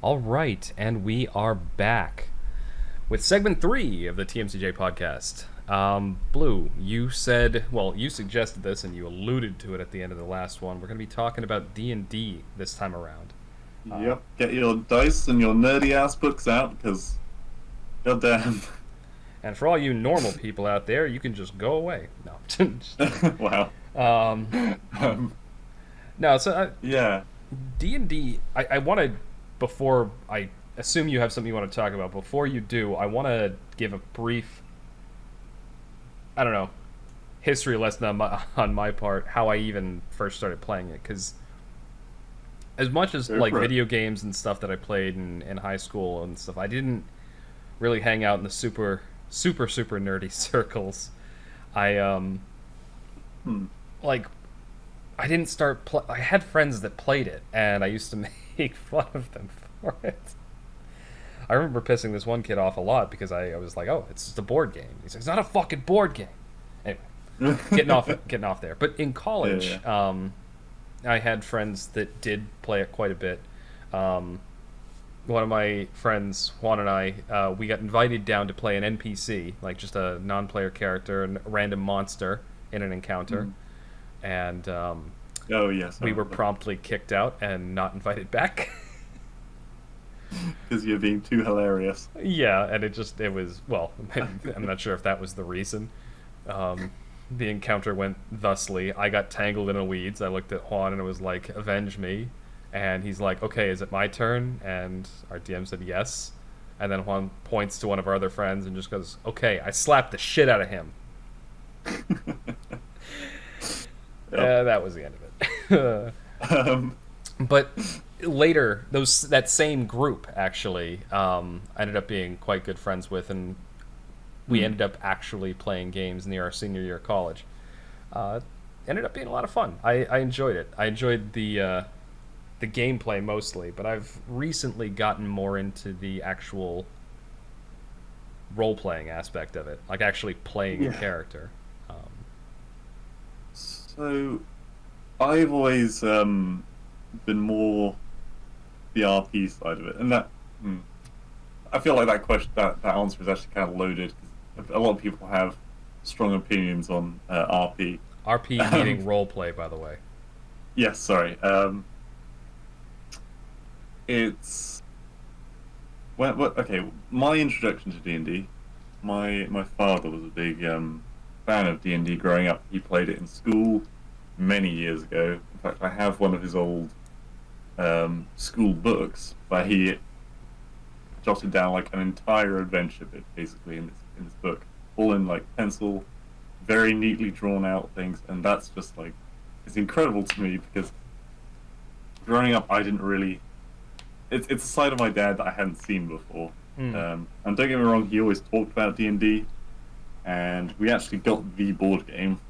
All right, and we are back with segment 3 of the TMCJ podcast. Blue, you you suggested this and you alluded to it at the end of the last one. We're going to be talking about D&D this time around. Yep, get your dice and your nerdy ass books out because, goddamn. And for all you normal people out there, you can just go away. No, just kidding. Wow. Um, No, so yeah, D&D, I want to, before I assume you have something you want to talk about, before you do, I want to give a brief, I don't know, history lesson on my part, how I even first started playing it. Because as much as go like for it. video games and stuff that I played in high school and stuff, I didn't really hang out in the super nerdy circles. I Hmm. like I didn't I had friends that played it, and I used to make fun of them for it. I remember pissing this one kid off a lot because I was like, "Oh, it's just a board game." He's like, "It's not a fucking board game." Anyway, getting off there. But in Yeah, college, yeah. I had friends that did play it quite a bit. Um, One of my friends, Juan and I, we got invited down to play an NPC, like just a non-player character, a random monster in an encounter, Hmm. and Oh yes, I we were remember. promptly kicked out and not invited back. Because you're being too hilarious. Yeah, and it was, well, I'm not sure if that was the reason. Um, the encounter went thusly. I got tangled in the weeds. I looked at Juan and it was like, "Avenge me." And he's like, "Okay, is it my turn?" And our DM said yes. And then Juan points to one of our other friends and just goes, "Okay, I slapped the shit out of him." Yep. That was the end of it. Um, But later, that same group actually, I ended up being quite good friends with, and we hmm. ended up actually playing games near our senior year of college. Uh, Ended up being a lot of fun. I enjoyed it. I enjoyed the gameplay mostly, but I've recently gotten more into the actual role playing aspect of it, like actually playing a Yeah. character. Um, So I've always been more the RP side of it, and I feel like that question, that answer is actually kind of loaded because a lot of people have strong opinions on RP. RP Um, meaning role play, by the way. yes, sorry. It's okay. My introduction to D&D. My father was a big fan of D&D growing up. He played it in school many years ago. In fact, I have one of his old school books where he jotted down like an entire adventure bit, basically in this book, all in like pencil, very neatly drawn out things, and that's just like it's incredible to me because growing up, I didn't really. It's a side of my dad that I hadn't seen before. Hmm. And don't get me wrong, he always talked about D&D, and we actually got the board game,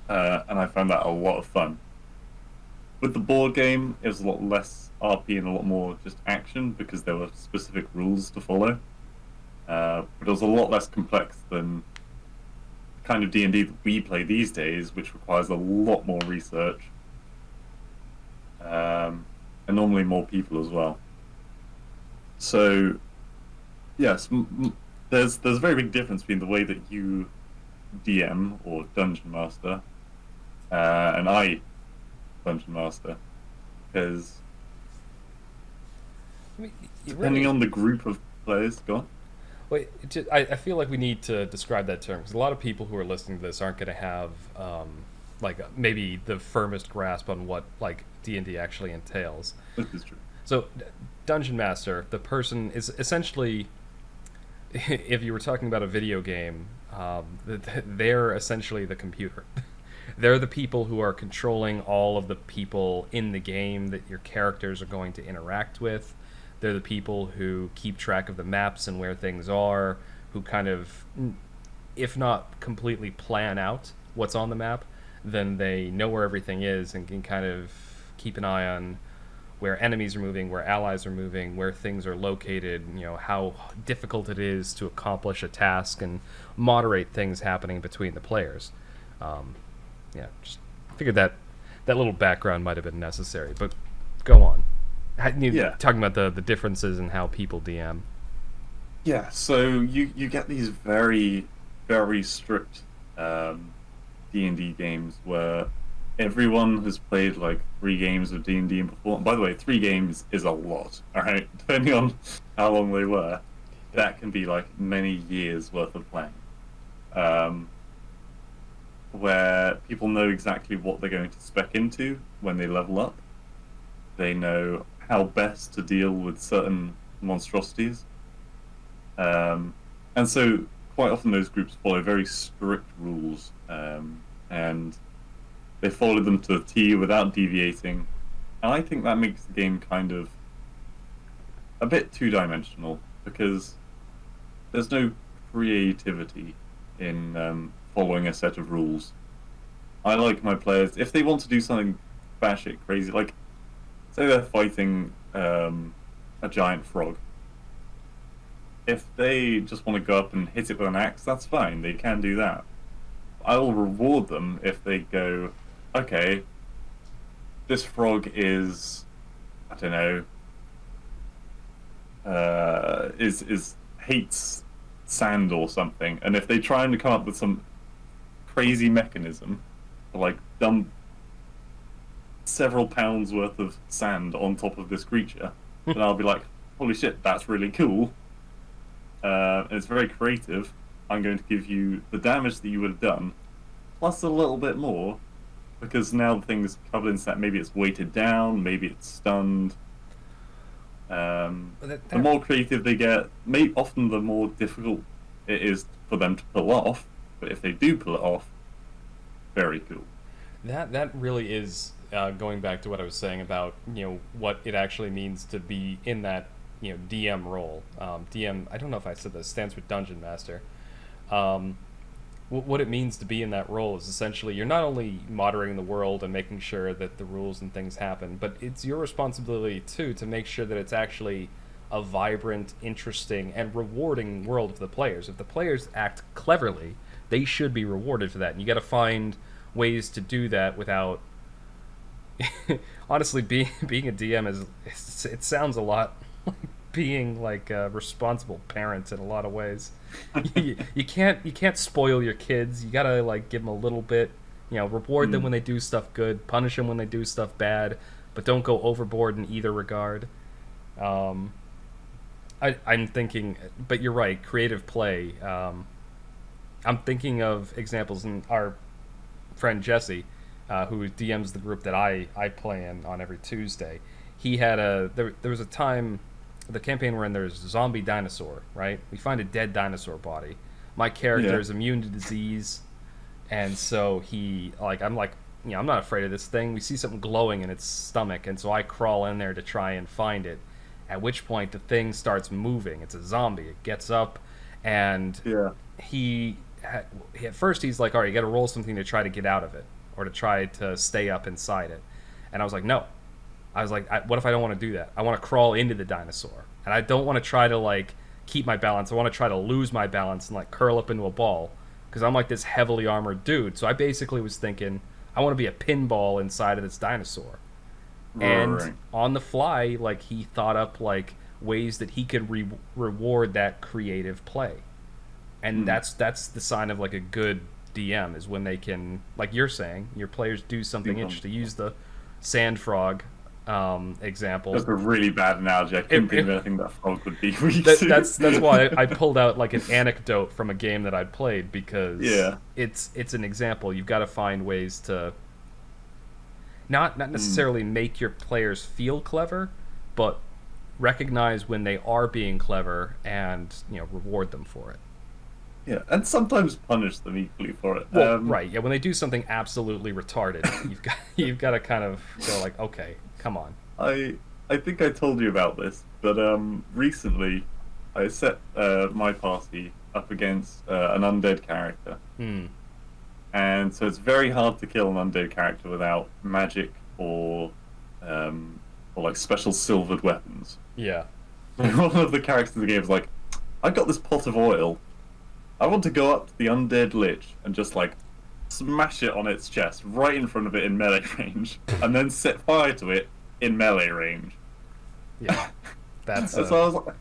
and I found that a lot of fun. With the board game, it was a lot less RP and a lot more just action because there were specific rules to follow. But it was a lot less complex than the kind of D&D that we play these days, which requires a lot more research, and normally more people as well. So yes, there's a very big difference between the way that you DM or dungeon master and I dungeon master, because I mean, you depending really. on the group of players, go on. Wait, I feel like we need to describe that term because a lot of people who are listening to this aren't going to have like maybe the firmest grasp on what like D&D actually entails. This is true. So, Dungeon Master, the person is essentially, if you were talking about a video game, they're essentially the computer. They're the people who are controlling all of the people in the game that your characters are going to interact with. They're the people who keep track of the maps and where things are, who kind of, if not completely plan out what's on the map, then they know where everything is and can kind of keep an eye on where enemies are moving, where allies are moving, where things are located, how difficult it is to accomplish a task and moderate things happening between the players. Um, yeah, just figured that little background might have been necessary, but go on. You Yeah, talking about the differences in how people DM. yeah. So you get these very very strict D&D games where everyone has played like 3 games of D&D and before. And by the way, 3 games is a lot. All right, depending on how long they were, that can be like many years worth of playing. Um, where people know exactly what they're going to spec into when they level up. They know how best to deal with certain monstrosities. And so quite often those groups follow very strict rules, and they follow them to a T without deviating. And I think that makes the game kind of a bit two-dimensional because there's no creativity in following a set of rules. I like my players if they want to do something batshit crazy, like say they're fighting a giant frog. If they just want to go up and hit it with an axe, that's fine. They can do that. I will reward them if they go, okay, this frog is, I don't know, is hates sand or something, and if they try and come up with some crazy mechanism to like dump several pounds worth of sand on top of this creature, then I'll be like, holy shit, that's really cool. And it's very creative. I'm going to give you the damage that you would have done, plus a little bit more, because now the thing is covered in sand. Maybe it's weighted down, maybe it's stunned. The more creative they get, often the more difficult it is for them to pull off. But if they do pull it off, very cool. That really is going back to what I was saying about what it actually means to be in that DM role. DM, I don't know if I said this, stands for Dungeon Master. Um, what it means to be in that role is essentially you're not only moderating the world and making sure that the rules and things happen, but it's your responsibility too to make sure that it's actually a vibrant, interesting, and rewarding world for the players. If the players act cleverly, they should be rewarded for that. And you got to find ways to do that without. Honestly, being a DM it sounds a lot like being like a responsible parent in a lot of ways. You can't spoil your kids. You gotta like give them a little bit. Reward them Mm. when they do stuff good, punish them when they do stuff bad, but don't go overboard in either regard. Um, I'm thinking, but you're right. Creative play. I'm thinking of examples in our friend Jesse, who DMs the group that I play in on every Tuesday. He had there was a time, the campaign we're in, there's a zombie dinosaur, right? We find a dead dinosaur body. My character Yeah. is immune to disease, and so I'm like, I'm not afraid of this thing. We see something glowing in its stomach, and so I crawl in there to try and find it. At which point the thing starts moving. It's a zombie. It gets up, and Yeah. he at first he's like, all right, you got to roll something to try to get out of it or to try to stay up inside it. And I was like, no. I was like, what if I don't want to do that? I want to crawl into the dinosaur, and I don't want to try to like keep my balance. I want to try to lose my balance and like curl up into a ball because I'm like this heavily armored dude. So I basically was thinking, I want to be a pinball inside of this dinosaur. And Right. on the fly, like he thought up like ways that he could reward that creative play, and Mm. that's the sign of like a good DM is when they can, like you're saying, your players do something Think on interesting. Use the sand frog example. That's a really bad analogy. I couldn't think of It, anything that frog would be weak that, to. that's why I pulled out like an anecdote from a game that I'd played because Yeah. it's an example. You've got to find ways to not Mm. necessarily make your players feel clever, but recognize when they are being clever and reward them for it. Yeah, and sometimes punish them equally for it. Well, right, yeah. When they do something absolutely retarded, you've got to kind of go like, okay, come on. I think I told you about this, but recently I set my party up against an undead character, Hmm. and so it's very hard to kill an undead character without magic or like special silvered weapons. Yeah. One of the characters in the game is like, I got this pot of oil. I want to go up to the undead lich and just like smash it on its chest right in front of it in melee range, and then set fire to it in melee range. Yeah, that's And so I was like,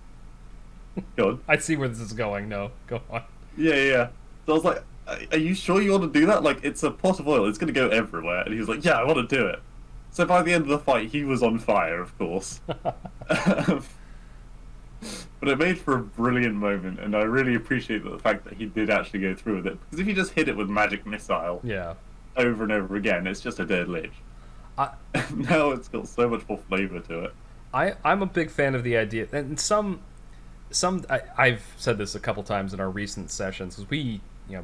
God, I see where this is going. No, go on. yeah, yeah. Yeah. So I was like, are you sure you want to do that? Like, it's a pot of oil. It's going to go everywhere. And he was like, yeah, I want to do it. So by the end of the fight, he was on fire, of course. But it made for a brilliant moment, and I really appreciate the fact that he did actually go through with it. Because if you just hit it with magic missile Yeah. over and over again, it's just a dead lich. I, Now it's got so much more flavor to it. I'm a big fan of the idea, and I've said this a couple times in our recent sessions because we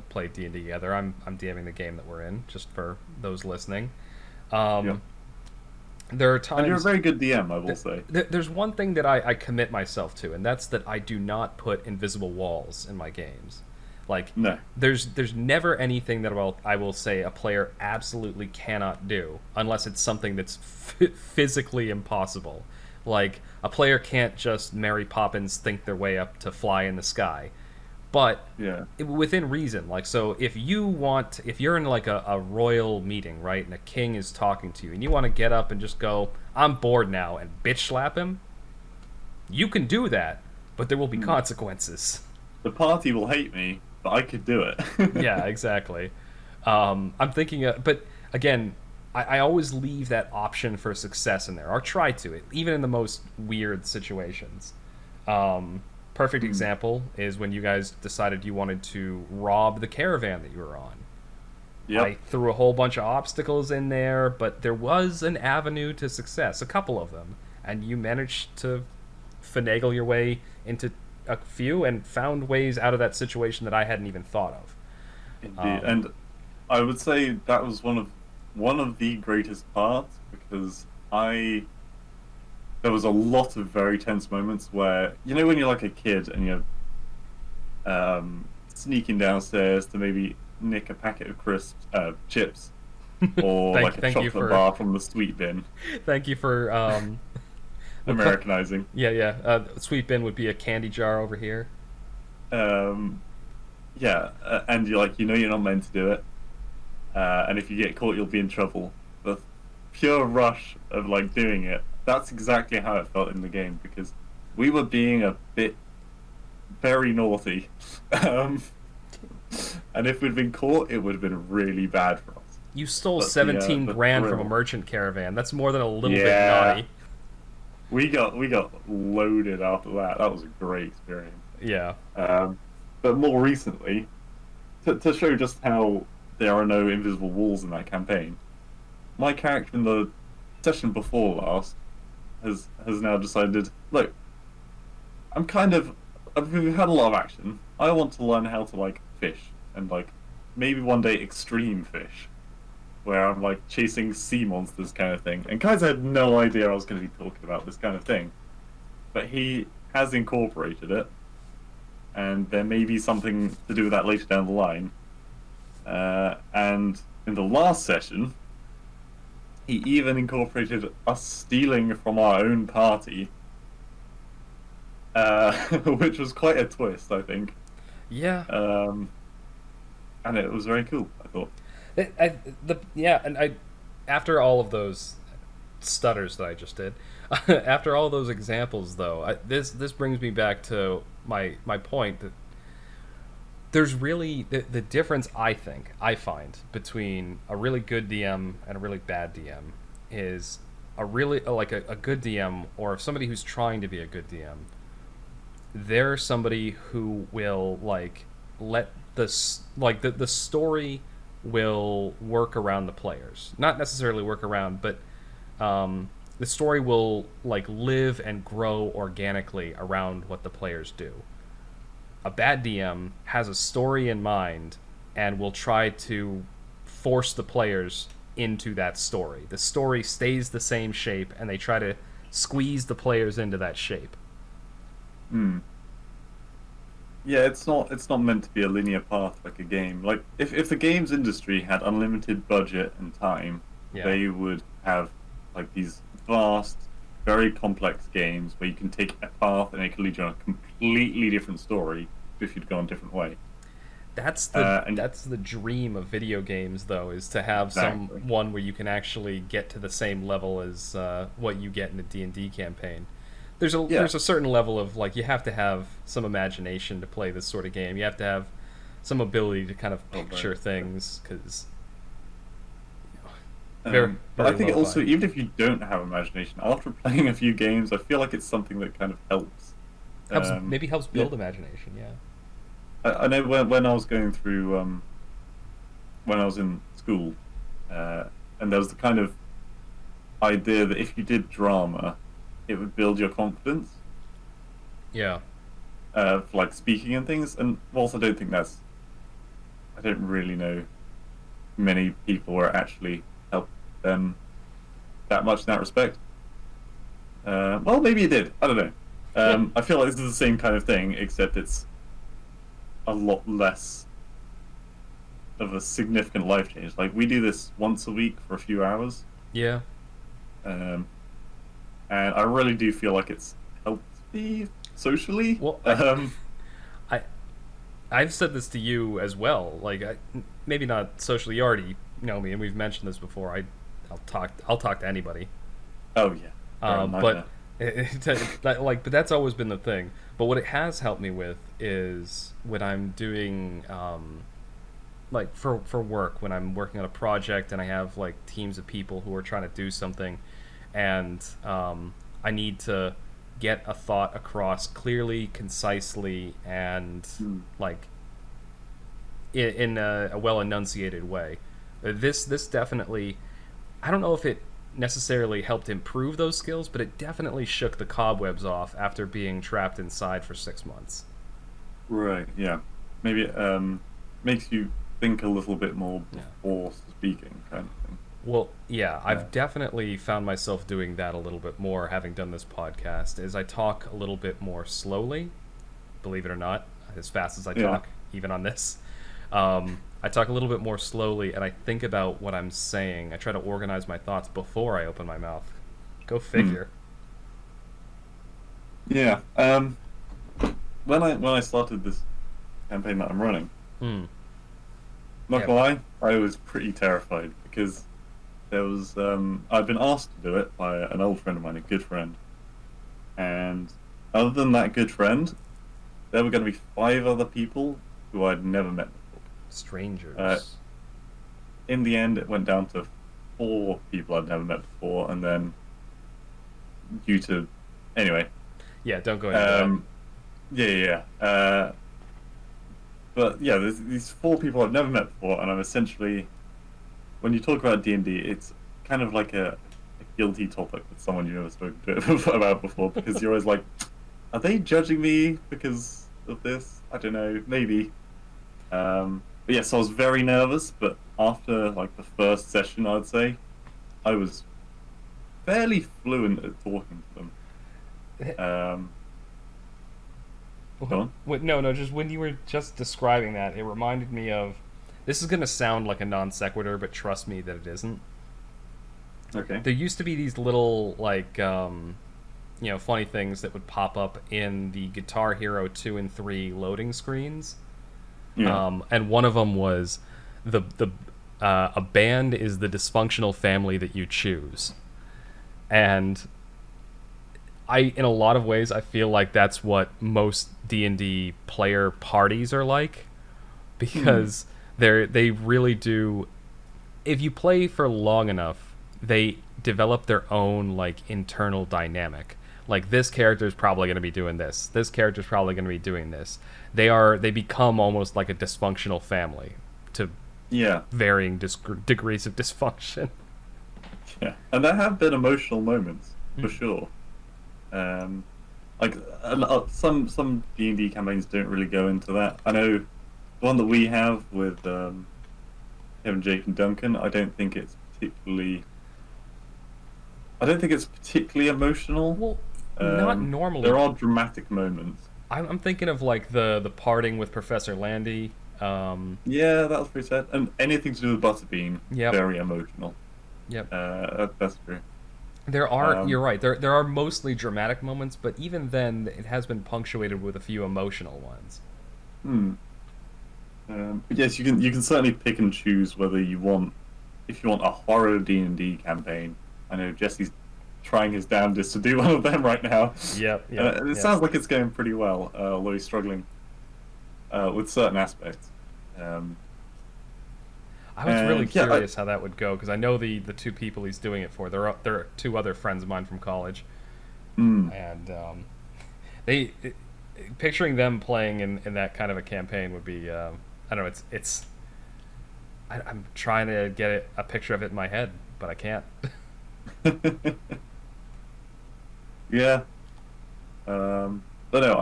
play D&D together. I'm DMing the game that we're in, just for those listening. Yeah. There are And you're a times. very good DM, I will say. There's one thing that I commit myself to, and that's that I do not put invisible walls in my games. Like, No. there's never anything that I will say a player absolutely cannot do unless it's something that's physically impossible. Like, a player can't just Mary Poppins think their way up to fly in the sky. But Yeah. within reason, like, so if you're in like a royal meeting, right, and a king is talking to you and you want to get up and just go, I'm bored now, and bitch slap him, you can do that, but there will be consequences. The party will hate me, but I could do it. Yeah, exactly. I'm thinking, but again, I always leave that option for success in there, or try to, even in the most weird situations. Perfect example is when you guys decided you wanted to rob the caravan that you were on. Yep. I threw a whole bunch of obstacles in there, but there was an avenue to success, a couple of them, and you managed to finagle your way into a few and found ways out of that situation that I hadn't even thought of. Indeed. And I would say that was one of the greatest parts because I there was a lot of very tense moments where when you're like a kid and you're sneaking downstairs to maybe nick a packet of chips or like a Thank you chocolate for bar from the sweet bin. thank you for Americanizing. yeah. Sweet bin would be a candy jar over here. um yeah, and you're like you're not meant to do it, and if you get caught you'll be in trouble. The pure rush of like doing it, that's exactly how it felt in the game because we were being a bit very naughty. um and if we'd been caught it would have been really bad for us. You stole But 17 the grand from a thrill. merchant caravan. That's more than a little bit Yeah. naughty. We got loaded after that. That was a great experience. Yeah. But more recently, to show just how there are no invisible walls in that campaign, my character in the session before last has now decided, look, we've had a lot of action. I want to learn how to like fish and like maybe one day extreme fish, where I'm like chasing sea monsters kind of thing. And Kaiser had no idea I was going to be talking about this kind of thing, but he has incorporated it, and there may be something to do with that later down the line. And in the last session, he even incorporated us stealing from our own party, which was quite a twist, I think. Yeah. And it was very cool, I thought. After all of those stutters that I just did, after all those examples, though, this brings me back to my point that there's really the difference I find between a really good DM and a really bad DM is a really like a good DM or somebody who's trying to be a good DM. They're somebody who will like let the story will work around the players, not necessarily work around, but the story will like live and grow organically around what the players do. A bad DM has a story in mind and will try to force the players into that story. The story stays the same shape and they try to squeeze the players into that shape. Yeah, it's not meant to be a linear path like a game. Like if the games industry had unlimited budget and time, Yeah. they would have like these vast, very complex games where you can take a path and it can lead you on a completely different story if you'd gone a different way. That's And the dream of video games, though, is to have Exactly. someone where you can actually get to the same level as what you get in a D&D campaign. Yeah. there's a certain level of like you have to have some imagination to play this sort of game. You have to have some ability to kind of Oh, very. picture things because very But I very think lo-fi. also, even if you don't have imagination, after playing a few games, I feel like it's something that kind of helps. Helps Um, maybe helps yeah, build imagination. Yeah. I know when I was going through when I was in school, uh, and there was the kind of idea that if you did drama, it would build your confidence Yeah. for like speaking and things. And whilst I don't really know many people where it actually helped them that much in that respect. Well, maybe it did. I don't know. Yeah. I feel like this is the same kind of thing, except it's a lot less of a significant life change. Like we do this once a week for a few hours, Yeah. um, and I really do feel like it's helped me socially. Well, I I've said this to you as well. Like, maybe not socially. You already know me, and we've mentioned this before. I'll talk to anybody. Oh yeah, you're a But nightmare. but that's always been the thing. But what it has helped me with is when I'm doing like for work, when I'm working on a project and I have like teams of people who are trying to do something, and I need to get a thought across clearly, concisely, and Hmm. like in a well enunciated way. This definitely, I don't know if it necessarily helped improve those skills, but it definitely shook the cobwebs off after being trapped inside for 6 months. Right. Yeah. Maybe it makes you think a little bit more Yeah. before speaking, kind of thing. Well, yeah, Yeah. I've definitely found myself doing that a little bit more having done this podcast. Is I talk a little bit more slowly, believe it or not, as fast as I Yeah. talk, even on this. I talk a little bit more slowly, and I think about what I'm saying. I try to organize my thoughts before I open my mouth. Go Hmm. figure. Yeah. When I started this campaign that I'm running, Hmm. not Yeah. gonna lie, I was pretty terrified because there was I'd been asked to do it by an old friend of mine, a good friend, and other than that good friend, there were going to be five other people who I'd never met before. Uh, Strangers. in the end, it went down to four people I'd never met before, and then due to anyway, Yeah, don't go into that. um, yeah, yeah, yeah. But yeah, there's these four people I've never met before, and I'm essentially when you talk about D&D, it's kind of like a guilty topic with someone you've never spoken to about before because you're always like, are they judging me because of this? I don't know, maybe. But yes, I was very nervous, but after like the first session, I'd say I was fairly fluent at talking to them. Um, go on. No, no, just when you were just describing that, it reminded me of. This is going to sound like a non sequitur, but trust me that it isn't. Okay. There used to be these little, like, funny things that would pop up in the Guitar Hero 2 and 3 loading screens. Yeah. And one of them was the a band is the dysfunctional family that you choose. And in a lot of ways, I feel like that's what most D&D player parties are like, Hmm. because they really do. If you play for long enough, they develop their own like internal dynamic. Like this character is probably going to be doing this. This character is probably going to be doing this. They become almost like a dysfunctional family to Yeah. varying degrees of dysfunction. Yeah. And there have been emotional moments for Mm. sure. Um, like some D&D campaigns don't really go into that. I know the one that we have with Kevin, Jake, and Duncan. I don't think it's particularly emotional. Well, not There normally. are dramatic moments. I'm thinking of like the parting with Professor Landy. Yeah, that was pretty sad. And anything to do with Butterbean, Yep, very emotional. yep. That's true. There are. Um, You're right. There are mostly dramatic moments, but even then, it has been punctuated with a few emotional ones. hmm. But yes, you can certainly pick and choose whether you want if you want a horror D&D campaign. I know Jesse's trying his damnedest to do one of them right now. Yep, yep, It yep. sounds like it's going pretty well, although he's struggling with certain aspects. Um, I was really and yeah, curious how that would go because I know the two people he's doing it for. They're two other friends of mine from college, mm, and they picturing them playing in that kind of a campaign would be I don't know. I'm trying to get a picture of it in my head, but I can't. yeah. But no,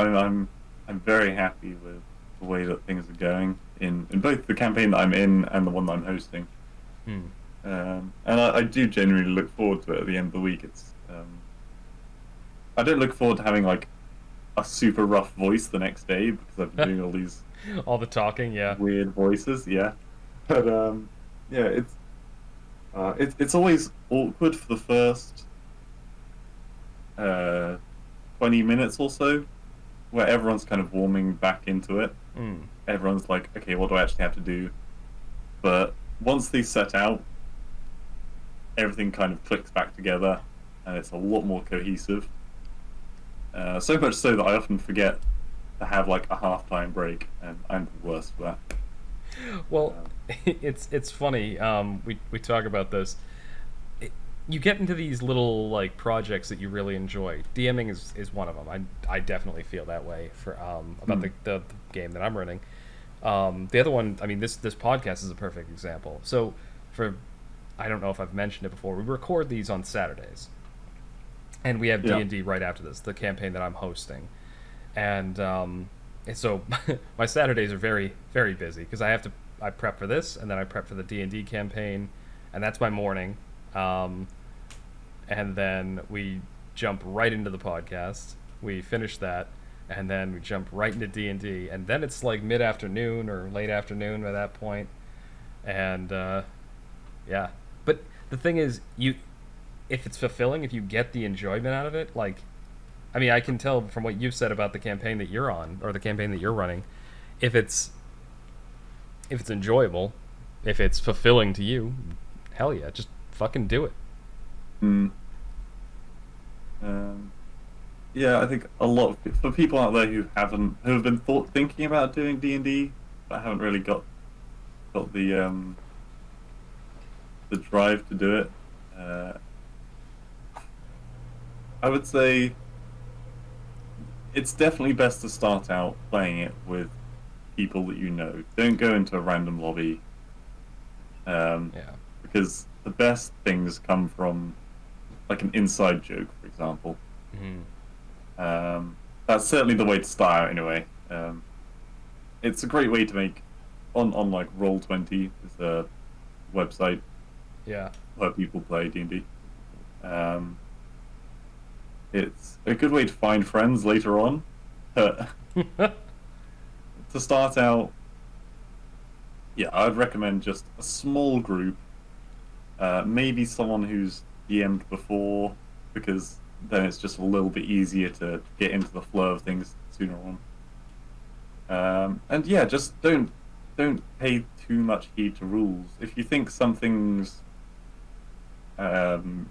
I'm very happy with the way that things are going in both the campaign that I'm in and the one that I'm hosting. Hmm. And I do genuinely look forward to it at the end of the week. I don't look forward to having like a super rough voice the next day because I've been doing all these All the talking, yeah. weird voices. Yeah, but yeah, it's always awkward for the first uh 20 minutes or so, where everyone's kind of warming back into it. Mm. Everyone's like, okay, what do I actually have to do? But once these set out, everything kind of clicks back together, and it's a lot more cohesive. So much so that I often forget to have like a halftime break, and I'm the worst for that. Well, Um, it's funny. We talk about this. You get into these little like projects that you really enjoy. DMing is one of them. I definitely feel that way for about hmm, the game that I'm running. The other one, I mean, this podcast is a perfect example. So for I don't know if I've mentioned it before. We record these on Saturdays, and we have D yeah. and D right after this, the campaign that I'm hosting, and so my Saturdays are very busy because I prep for this, and then I prep for the D&D campaign, and that's my morning. Um, and then we jump right into the podcast. We finish that, and then we jump right into D&D, and then it's like mid afternoon or late afternoon by that point. And yeah, but the thing is, if it's fulfilling, if you get the enjoyment out of it, like I mean, I can tell from what you've said about the campaign that you're on or the campaign that you're running, if it's enjoyable, if it's fulfilling to you, hell yeah, just fucking do it. Mm, um, yeah, I think a lot of for people out there who have been thinking about doing D&D but haven't really got the drive to do it. Uh, I would say it's definitely best to start out playing it with people that you know. Don't go into a random lobby, um, Yeah. because the best things come from like an inside joke, for example. Hmm. That's certainly the way to start out, anyway. It's a great way to make on like Roll20 is a website Yeah. where people play D&D. Um, it's a good way to find friends later on. Uh, to start out, yeah, I'd recommend just a small group, maybe someone who's DM'd before, because then it's just a little bit easier to get into the flow of things sooner on. And yeah, just don't pay too much heed to rules. If you think something's um,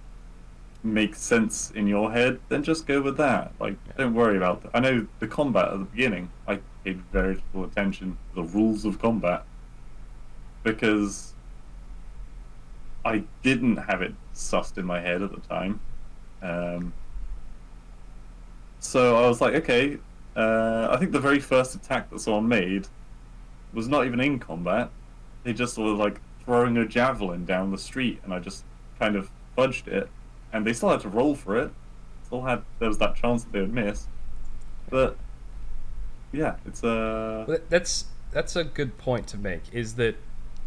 makes sense in your head, then just go with that. Like, Yeah. don't worry about that. I know the combat at the beginning, I paid very little attention to the rules of combat because I didn't have it sussed in my head at the time. Um, so I was like, okay, I think the very first attack that someone made was not even in combat. They just were like throwing a javelin down the street, and I just kind of fudged it, and they still had to roll for it. Still had there was that chance that they would miss, but yeah, it's But that's a good point to make. Is that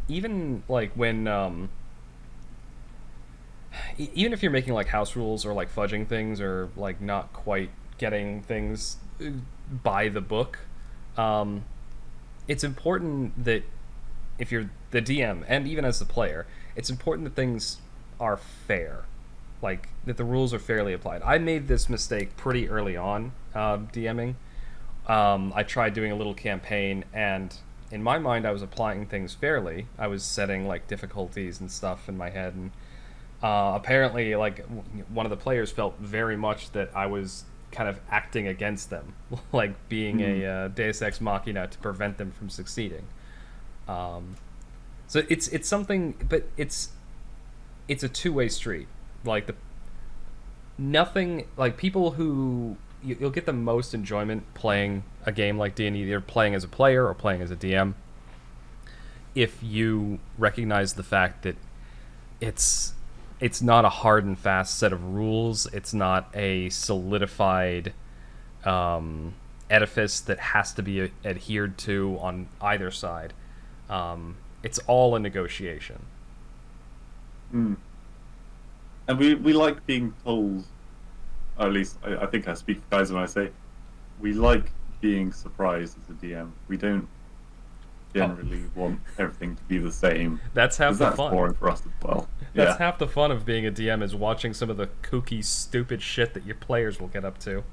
even like when even if you're making like house rules or like fudging things or like not quite getting things by the book, um, it's important that if you're the DM and even as the player, it's important that things are fair, like that the rules are fairly applied. I made this mistake pretty early on DMing. I tried doing a little campaign, and in my mind, I was applying things fairly. I was setting like difficulties and stuff in my head, and Apparently, like one of the players felt very much that I was kind of acting against them, like being Hmm. a Deus Ex Machina to prevent them from succeeding. Um, so it's something, but it's a two-way street. Like the nothing like people who you'll get the most enjoyment playing a game like D&D, either playing as a player or playing as a DM, if you recognize the fact that it's it's not a hard and fast set of rules. It's not a solidified edifice that has to be adhered to on either side. It's all a negotiation. Hmm. And we like being told, or at least I think I speak for guys when I say we like being surprised as a DM. We don't Oh, generally want everything to be the same that's half because the that's fun. boring for us as well. That's Yeah, half the fun of being a DM is watching some of the kooky, stupid shit that your players will get up to.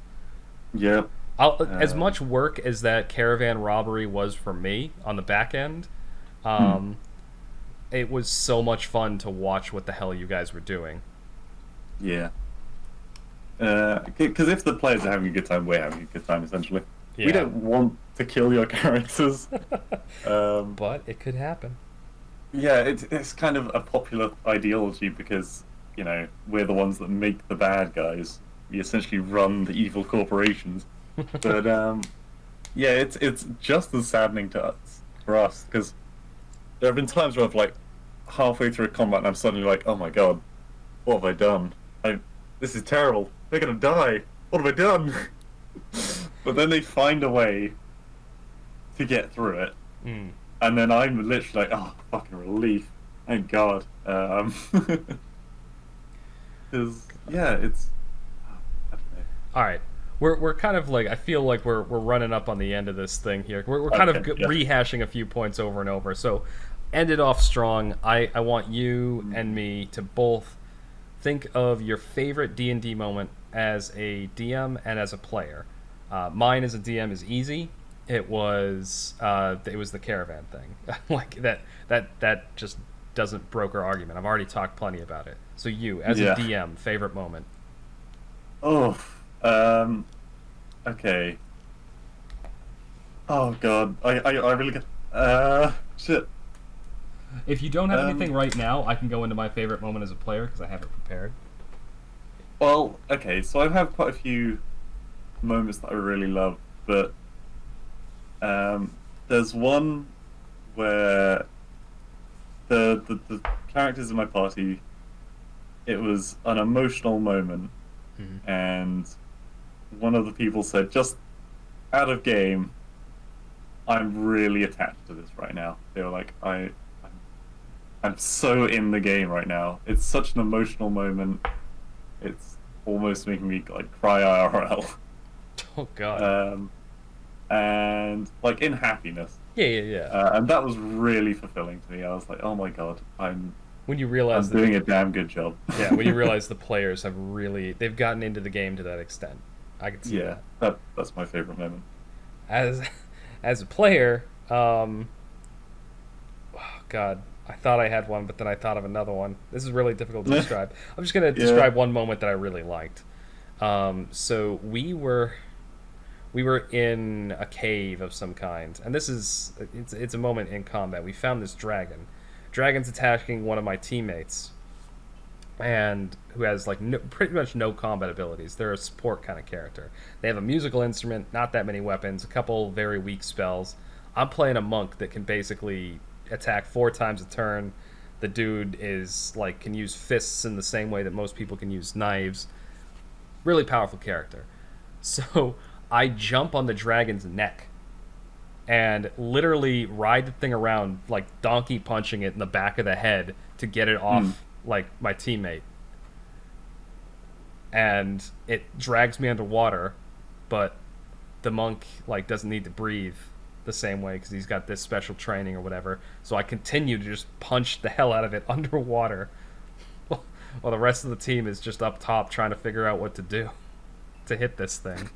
yeah. As Um, much work as that caravan robbery was for me on the back end, hmm, um, it was so much fun to watch what the hell you guys were doing. yeah. Because if the players are having a good time, we're having a good time. Essentially, we Yeah, don't want to kill your characters. Um, but it could happen. yeah, it's kind of a popular ideology because we're the ones that make the bad guys. We essentially run the evil corporations. But yeah, it's just as saddening to us for us because there have been times where I've like halfway through a combat and I'm suddenly like, oh my god, what have I done? This is terrible. They're gonna die. What have I done? But then they find a way to get through it, Mm. and then I'm literally like, oh, fucking relief. Thank God. Because yeah, it's I don't All right, we're kind of like I feel like we're running up on the end of this thing here. We're know. kind of Okay, yeah. rehashing a few points over and over. So end it off strong. I want you Mm. and me to both think of your favorite D&D moment as a DM and as a player. Mine as a DM is easy. It was the caravan thing. Like that just doesn't broker argument. I've already talked plenty about it. So you as a Yeah. DM, favorite moment. Oh. Um. Okay. Oh God. I really got. Shit. If you don't have anything Um. right now, I can go into my favorite moment as a player because I have it prepared. Well. Okay. So I've had quite a few moments that I really love, but there's one where the characters in my party. It was an emotional moment, Mhm. and one of the people said, "Just out of game, I'm really attached to this right now." They were like, I'm so in the game right now. It's such an emotional moment. It's almost making me like cry IRL." Oh God. Um, and like in happiness. Yeah, yeah, yeah. And that was really fulfilling to me. I was like, oh my god, When you I'm realize that doing a damn good job. yeah, when you realize the players have really they've gotten into the game to that extent, I can see Yeah, that. that's my favorite moment. As as a player, oh God, I thought I had one, but then I thought of another one. This is really difficult to describe. I'm just gonna Yeah. describe one moment that I really liked. So we were in a cave of some kind, and it's a moment in combat. We found this dragon. Dragon's attacking one of my teammates, and who has like pretty much no combat abilities. They're a support kind of character. They have a musical instrument, not that many weapons, a couple very weak spells. I'm playing a monk that can basically attack 4 times a turn. The dude is like can use fists in the same way that most people can use knives. Really powerful character. So I jump on the dragon's neck and literally ride the thing around like donkey punching it in the back of the head to get it Hmm. off like my teammate. And it drags me underwater, but the monk like doesn't need to breathe the same way because he's got this special training or whatever. So I continue to just punch the hell out of it underwater while the rest of the team is just up top trying to figure out what to do to hit this thing.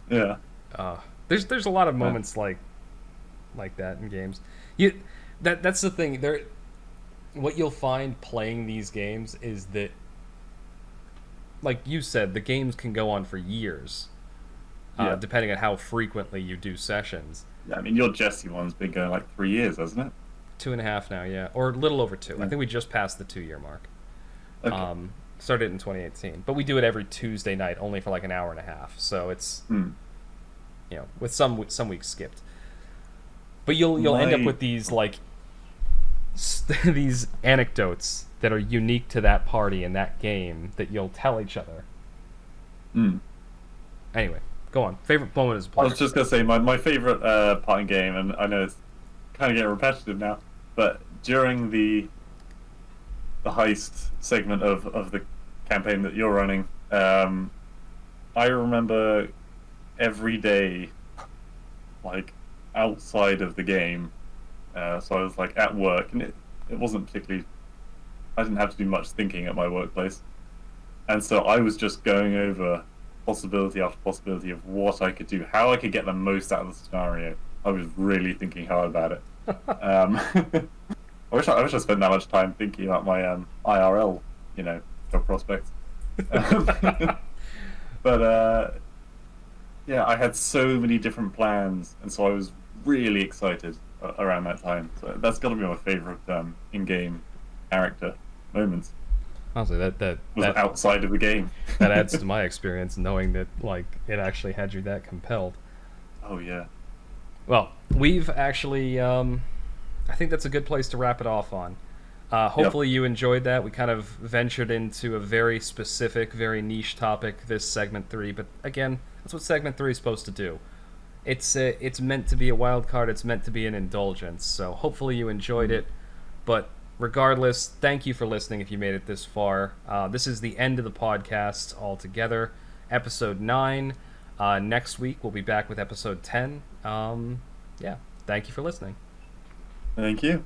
Yeah. Uh, there's a lot of Uh, moments like that in games. You that's the thing. what you'll find playing these games is that, like you said, the games can go on for years, Yeah. depending on how frequently you do sessions. Yeah, I mean, your Jesse one's been going like 3 years, hasn't it? 2.5 now, yeah, or a little over two. I Yeah. think we just passed the 2 year mark. Okay. Started in 2018, but we do it every Tuesday night, only for like an hour and a half. So it's, Hmm. with some weeks skipped. But you'll end up My with these like these anecdotes that are unique to that party and that game that you'll tell each other. hmm. Anyway, go on. Favorite moment as a I player. was just gonna say my favorite part in game, and I know it's kind of getting repetitive now, but during the heist segment of the campaign that you're running, I remember every day, like outside of the game. So I was like at work, and it wasn't particularly. I didn't have to do much thinking at my workplace, and so I was just going over possibility after possibility of what I could do, how I could get the most out of the scenario. I was really thinking hard about it. I wish I spent that much time thinking about my IRL, job prospects. Um, but yeah, I had so many different plans, and so I was really excited around that time. So that's got to be my favorite in-game character moments. Honestly, Was outside of the game. that adds to my experience, knowing that like it actually had you that compelled. Oh yeah. Well, we've actually. I think that's a good place to wrap it off on. Yep. Hopefully, you enjoyed that. We kind of ventured into a very specific, very niche topic this segment 3, but again, that's what segment 3 is supposed to do. It's meant to be a wild card. It's meant to be an indulgence. So hopefully you enjoyed it. But regardless, thank you for listening. If you made it this far, this is the end of the podcast altogether. Episode 9. Next week we'll be back with episode 10. Yeah. Thank you for listening. Thank you.